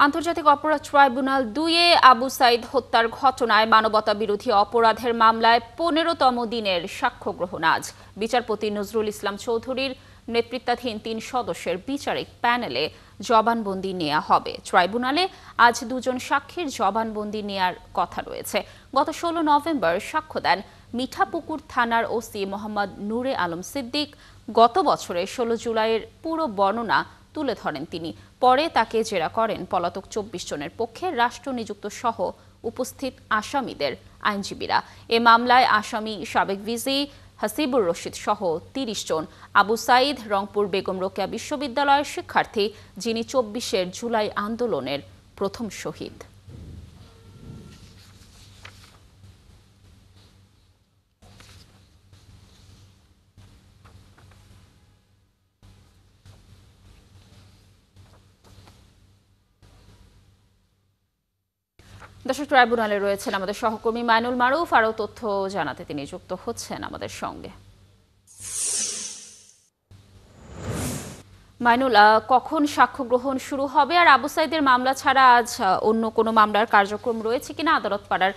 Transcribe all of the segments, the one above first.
আন্তর্জাতিক অপরাধ ট্রাইব্যুনাল ২-এ আবু সাইদ হত্যার ঘটনায় মানবতা বিরোধী অপরাধের মামলায় ১৫তম দিনের সাক্ষ্য গ্রহণ আজ। বিচারপতি নজরুল ইসলাম চৌধুরীর নেতৃত্বাধীন ৩ সদস্যের বিচারিক প্যানেলে জবানবন্দি নেওয়া হবে। ট্রাইব্যুনালে আজ দুজন সাক্ষীর জবানবন্দি নেওয়ার কথা রয়েছে। গত ১৬ নভেম্বর সাক্ষ্য দেন মিঠাপুকুর থানার ওসি মোহাম্মদ নূরে আলম সিদ্দিক। গত বছরের ১৬ জুলাইয়ের পুরো বর্ণনা তুলে ধরেন তিনি। পরে তাকে জেরা করেন পলাতক ২৪ জনের পক্ষে রাষ্ট্রনিযুক্ত সহ উপস্থিত আসামিদের আইনজীবীরা। এ মামলায় আসামি সাবেক ভিসি হাসিবুর রশিদ সহ ৩০ জন। আবু সাইদ রংপুর বেগম রোকেয়া বিশ্ববিদ্যালয়ের শিক্ষার্থী, যিনি ২৪ জুলাই আন্দোলনের প্রথম শহীদ। দর্শক, ট্রাইব্যুনালে রয়েছেন আমাদের সহকর্মী মাইনুল মারুফ। আরও তথ্য জানাতে তিনি যুক্ত হচ্ছেন আমাদের সঙ্গে। মাইনুল, কখন সাক্ষ্য গ্রহণ শুরু হবে, আর আবু সাইদের মামলা ছাড়া আজ অন্য কোনো মামলার কার্যক্রম রয়েছে কিনা আদালত পাড়ার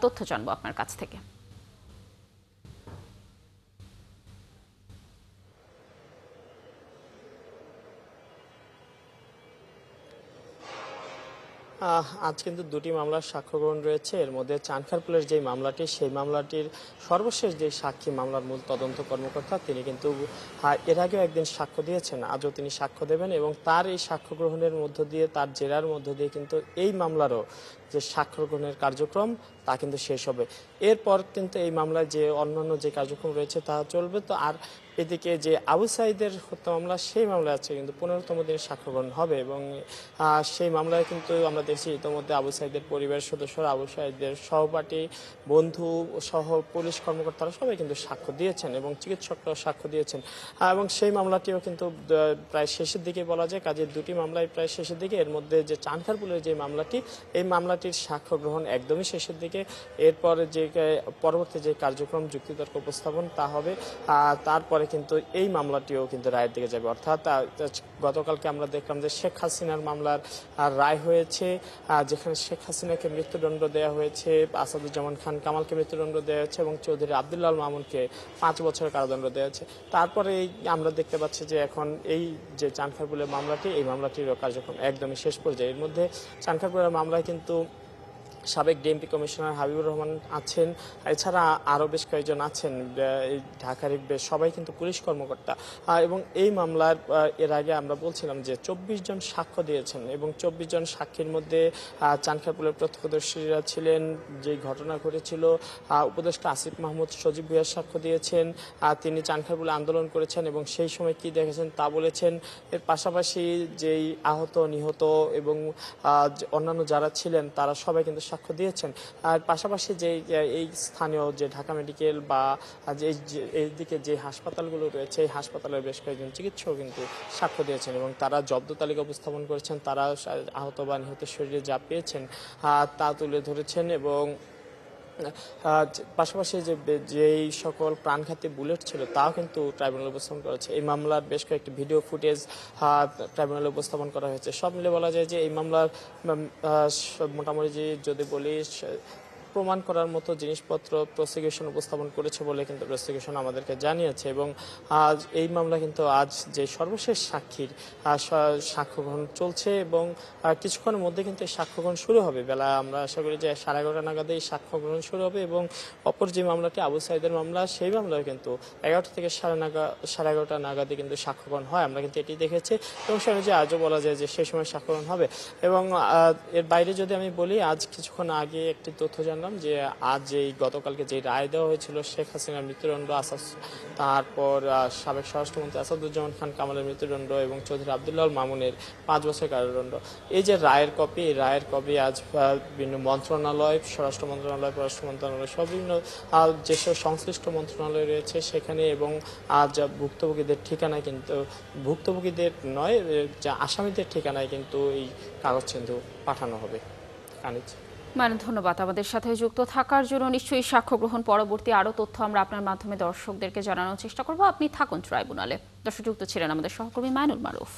তথ্য জানবো আপনার কাছ থেকে। আজ কিন্তু দুটি মামলার সাক্ষ্য গ্রহণ রয়েছে। এর মধ্যে চানখারপুলের যে মামলাটি, সেই মামলাটির সর্বশেষ যে সাক্ষী, মামলার মূল তদন্ত কর্মকর্তা, তিনি কিন্তু এর আগেও একদিন সাক্ষ্য দিয়েছেন, আজও তিনি সাক্ষ্য দেবেন এবং তার এই সাক্ষ্য গ্রহণের মধ্য দিয়ে, তার জেরার মধ্য দিয়ে কিন্তু এই মামলারও যে সাক্ষ্য গ্রহণের কার্যক্রম তা কিন্তু শেষ হবে। এরপর কিন্তু এই মামলায় যে অন্যান্য যে কার্যক্রম রয়েছে তা চলবে। তো আর এদিকে যে আবু সাইদের হত্যা মামলা, সেই মামলায় আছে কিন্তু ১৫তম দিনের সাক্ষ্য গ্রহণ হবে এবং সেই মামলায় কিন্তু আমরা দেখছি ইতিমধ্যে আবু সাইদের পরিবারের সদস্যরা, আবু সাইদের সহপাঠী, বন্ধু সহ পুলিশ কর্মকর্তারা সবাই কিন্তু সাক্ষ্য দিয়েছেন এবং চিকিৎসকরাও সাক্ষ্য দিয়েছেন এবং সেই মামলাটিও কিন্তু প্রায় শেষের দিকে বলা যায়। কাজে দুটি মামলায় প্রায় শেষের দিকে। এর মধ্যে যে চানখারপুলের যে মামলাটি, এই মামলাটির সাক্ষ্য গ্রহণ একদমই শেষের দিকে। এরপর যে পরবর্তী যে কার্যক্রম, যুক্তিতর্ক উপস্থাপন, তা হবে। তারপরে কিন্তু এই মামলাটিও কিন্তু রায়ের দিকে যাবে। অর্থাৎ গতকালকে আমরা দেখলাম যে শেখ হাসিনার মামলার রায় হয়েছে, যেখানে শেখ হাসিনাকে মৃত্যুদণ্ড দেওয়া হয়েছে, আসাদুজ্জামান খান কামালকে মৃত্যুদণ্ড দেওয়া হয়েছে এবং চৌধুরী আব্দুল্লাহ মামুনকে ৫ বছরের কারাদণ্ড দেওয়া হয়েছে। তারপরে আমরা দেখতে পাচ্ছি যে এখন এই যে চানখারপুলের মামলাটি, এই মামলাটির কার্যক্রম একদমই শেষ পর্যায়ে। এর মধ্যে চানখারপুলের মামলায় কিন্তু সাবেক ডিএমপি কমিশনার হাবিবুর রহমান আছেন, এছাড়া আরও বেশ কয়েকজন আছেন ঢাকার সবাই কিন্তু পুলিশ কর্মকর্তা। এবং এই মামলার এর আগে আমরা বলছিলাম যে ২৪ জন সাক্ষ্য দিয়েছেন এবং ২৪ জন সাক্ষীর মধ্যে চানখারপুলের প্রত্যক্ষদর্শীরা ছিলেন। যে ঘটনা ঘটেছিল, উপদেষ্টা আসিফ মাহমুদ সজীব ভুঁইয়া সাক্ষ্য দিয়েছেন। তিনি চানখারপুলে আন্দোলন করেছেন এবং সেই সময় কি দেখেছেন তা বলেছেন। এর পাশাপাশি যেই আহত, নিহত এবং অন্যান্য যারা ছিলেন তারা সবাই কিন্তু সাক্ষ্য দিয়েছেন। আর পাশাপাশি যে এই স্থানীয় যে ঢাকা মেডিকেল বা এইদিকে যে হাসপাতালগুলো রয়েছে, এই হাসপাতালের বেশ কয়েকজন চিকিৎসক কিন্তু সাক্ষ্য দিয়েছেন এবং তারা জব্দ তালিকা উপস্থাপন করেছেন। তারা আহত বা নিহতের শরীরে যা পেয়েছেন তা তুলে ধরেছেন এবং পাশাপাশি যেই সকল প্রাণঘাতী বুলেট ছিল তাও কিন্তু ট্রাইব্যুনালে উপস্থাপন করা হয়েছে। এই মামলার বেশ কয়েকটি ভিডিও ফুটেজ ট্রাইব্যুনালে উপস্থাপন করা হয়েছে। সব মিলে বলা যায় যে এই মামলার মোটামুটি যদি বলি প্রমাণ করার মতো জিনিসপত্র প্রসিকিউশন উপস্থাপন করেছে বলে কিন্তু প্রসিকিউশন আমাদেরকে জানিয়েছে এবং আজ এই মামলা কিন্তু আজ যে সর্বশেষ সাক্ষীর সাক্ষ্য গ্রহণ চলছে এবং কিছুক্ষণের মধ্যে কিন্তু এই সাক্ষ্য গ্রহণ শুরু হবে। বেলা আমরা আশা করি যে 11:30 নাগাদে এই সাক্ষ্য গ্রহণ শুরু হবে এবং অপর যে মামলাটি আবু সাইদের মামলা, সেই মামলায় কিন্তু 11টা থেকে 11:30 নাগাদে কিন্তু সাক্ষ্য গ্রহণ হয়। আমরা কিন্তু এটি দেখেছি এবং সে অনুযায়ী আজও বলা যায় যে সেই সময় সাক্ষ্য গ্রহণ হবে। এবং এর বাইরে যদি আমি বলি, আজ কিছুক্ষণ আগে একটি তথ্য জানলাম যে আজ এই গতকালকে যে রায় দেওয়া হয়েছিল শেখ হাসিনার মৃত্যুদণ্ড, তারপর সাবেক স্বরাষ্ট্রমন্ত্রী আসাদুজ্জামান খান কামালের মৃত্যুদণ্ড এবং চৌধুরী আব্দুল্লাহ মামুনের 5 বছরের কারাদণ্ড, এই যে রায়ের কপি, এই রায়ের কপি আজ বিভিন্ন মন্ত্রণালয়, স্বরাষ্ট্র মন্ত্রণালয়, পররাষ্ট্র মন্ত্রণালয়, সব বিভিন্ন যেসব সংশ্লিষ্ট মন্ত্রণালয় রয়েছে সেখানে এবং আজ ভুক্তভোগীদের ঠিকানায়, কিন্তু ভুক্তভোগীদের নয়, যা আসামিদের ঠিকানায় কিন্তু এই কাগজ কিন্তু পাঠানো হবে। ধন্যবাদ আমাদের সাথে যুক্ত থাকার জন্য। নিশ্চয়ই সাক্ষ্য গ্রহণ পরবর্তী আরও তথ্য আমরা আপনার মাধ্যমে দর্শকদেরকে জানানোর চেষ্টা করব। আপনি থাকুন ট্রাইব্যুনালে। দর্শক, যুক্ত ছিলেন আমাদের সহকর্মী মাইনুল মারুফ।